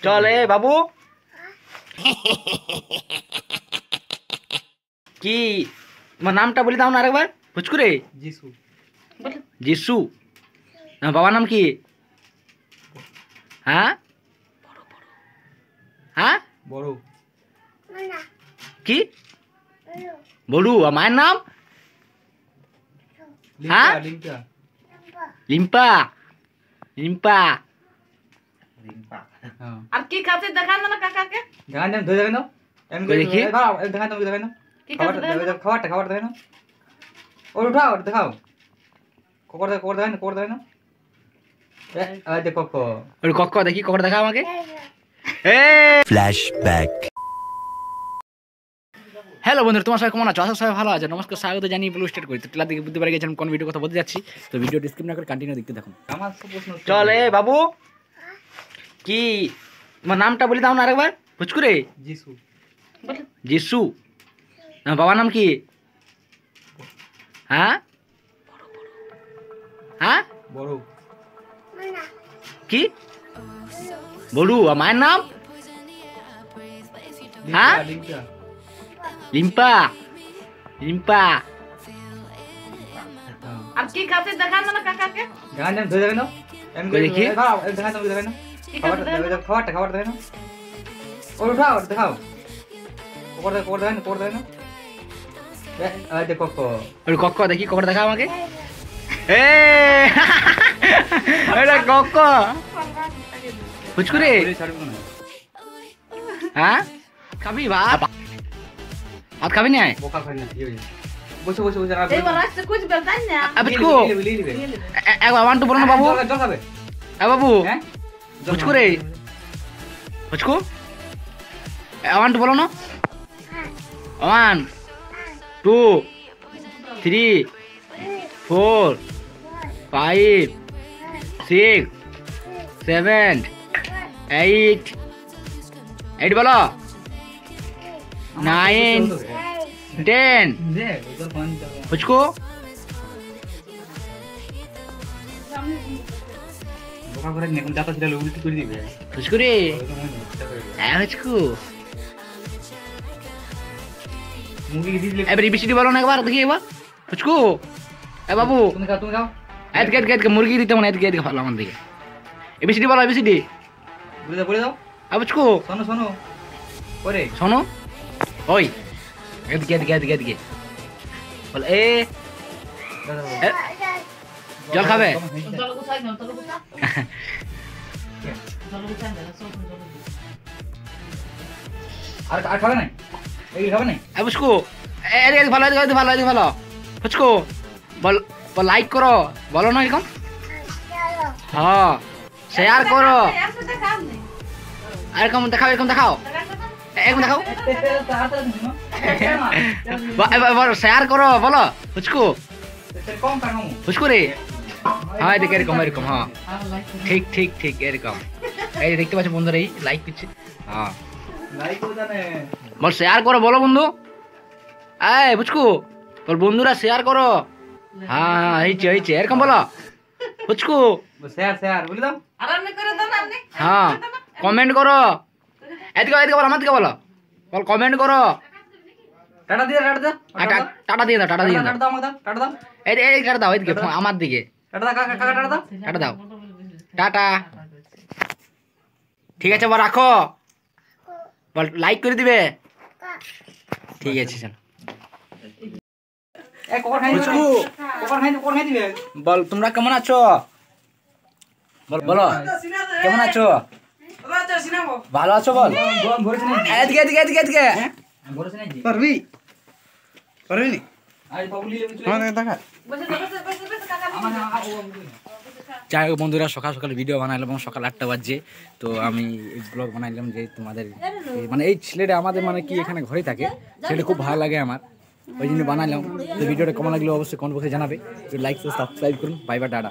চলে বাবু কি তোমার নামটা বলে দাও না আরেকবার পুচকুরে। যিশু। যিশু। বাবার নাম কি? হ্যাঁ হ্যাঁ বড়। কি বড়ু? আর মায়ের নাম? হ্যাঁ লিম্পা। লিম্পা। লিম্পা। আর কি খাতে দেখান না কাকাকে? দেখান দেন ধরে দেখান কই দেখি। দেখান তুমি দেখান কি খাতে খাবারটা দেখান ওর উঠাও দেখাও কোকর দেখান দেখো ওই কক দেখি কখন দেখা আমাকে। ফ্ল্যাশব্যাক। হ্যালো বন্ধুরা, তোমার সবাই কেমন আছো? আশা সবাই ভালো আছে। নমস্কার, স্বাগত জানিয়ে ব্লু স্টার্ট করি। তো টেলার দিকে বুঝতে পারে গেছিলাম কোন ভিডিও কথা বলতে যাচ্ছি। তো ভিডিওটি স্কিপ না করে কন্টিনিউ দেখতে থাকুন। আমার সব প্রশ্ন চলে বাবু কি তোমার নামটা বলে দাও না আরেকবার পুচকুরে। যিশু। যিশু। বাবার নাম কি? হ্যাঁ হ্যাঁ বড়। কি বড়ু? আর মায়ের নাম? হ্যাঁ লিম্পা। লিম্পা। লিম্পা। আর কি খাতে দেখান না কাকাকে? দেখান দেন ধরে দেখান কই দেখি। দেখান তুমি দেখান কি খাতে দেখান? খাবারটা দেখান ওর উঠাও দেখাও কোকর দেখান দেখো ওই কক দেখি কখন দেখা আমাকে। এটা কক পুচকুরে। হ্যাঁ খাবি ভাত? ভাত খাবি না? বোকা খাই না বসে এইবার আসতে কুছ বেলতাই না। পুচকু একবার ওয়ান টু বলো না বাবু। জল খাবে বাবু হ্যাঁ পুচকুরে। পুচকু ওয়ান টু বলো না। 1 2 3 4 5 6 7 8 বলো। 9 10 পুচকু বোকা করে নেকুন দাতা ছিল উল্টি করে দিবে পুচকুরে। হ্যাঁ পুচকু মুরগি দিয়ে দিলে এবার এবিসিডি বলো না একবার দেখি একবার পুচকু। বাবু তুমি খাও এদিকে মুরগি দিতে মনে এদিকে ভালো আমার দিকে। এবিসিডি বলো এবিসিডি। বলে দাও পুচকু শোনো করে শোনো ওই এদিকে বল এ জল খাবে? জল গুছাই নাও, জল গুছা। জল গুছাই না, সব জল গুছা। আর খাবে না এই খাবে না পুচকু এদিকে ভালো পুচকু বল লাইক করো বলো না এরকম। হ্যাঁ শেয়ার করো এর সাথে কাম নেই। এরকম দেখাও এরকম দেখাও শেয়ার করো বলো পুচকু। কম কারণ পুচকু রে। হ্যাঁ এদিকে এরকম হ্যাঁ ঠিক এরকম। এই দেখতে পাচ্ছ বন্ধুরা এই লাইক দিচ্ছে। হ্যাঁ লাইক করে জানে বল শেয়ার করো বলো বন্ধু। এই পুচকু বল বন্ধুরা শেয়ার করো। হ্যাঁ হয়েছে এরকম বলো পুচকু। শেয়ার বলে দাও আর আপনি করে দাও না আপনি। হ্যাঁ কমেন্ট করো। এদিকে বলো আমার দিকে বল কমেন্ট করো। টাটা দিয়ে দাও টাটা দিয়ে দাও টাটা দাও আমাকে দাও টাটা দাও এই টাটা দাও এদিকে আমার দিকে টাটা দাও কাকা টাটা দাও টাটা দাও টাটা। ঠিক আছে বল রাখো বল লাইক করে দিবে। ঠিক আছে চল এ কোকর খাই দিবে বল তোমরা কেমন আছো বলো কেমন আছো? ভালো আছো বল। এদিকে পারবি নি দেখা যাই হোক বন্ধুরা, সকাল ভিডিও বানাইলাম এবং সকাল 8টা বাজছে। তো আমি ব্লগ বানাইলাম যে তোমাদের মানে এই ছেলেটা আমাদের মানে কি এখানে ঘরে থাকে, ছেলেটা খুব ভালো লাগে আমার, ওই জন্য বানাইলাম। তো ভিডিওটা কেমন লাগলো অবশ্যই কমেন্ট বক্সে জানাবে। লাইক সাবস্ক্রাইব করুন। Bye bye tata.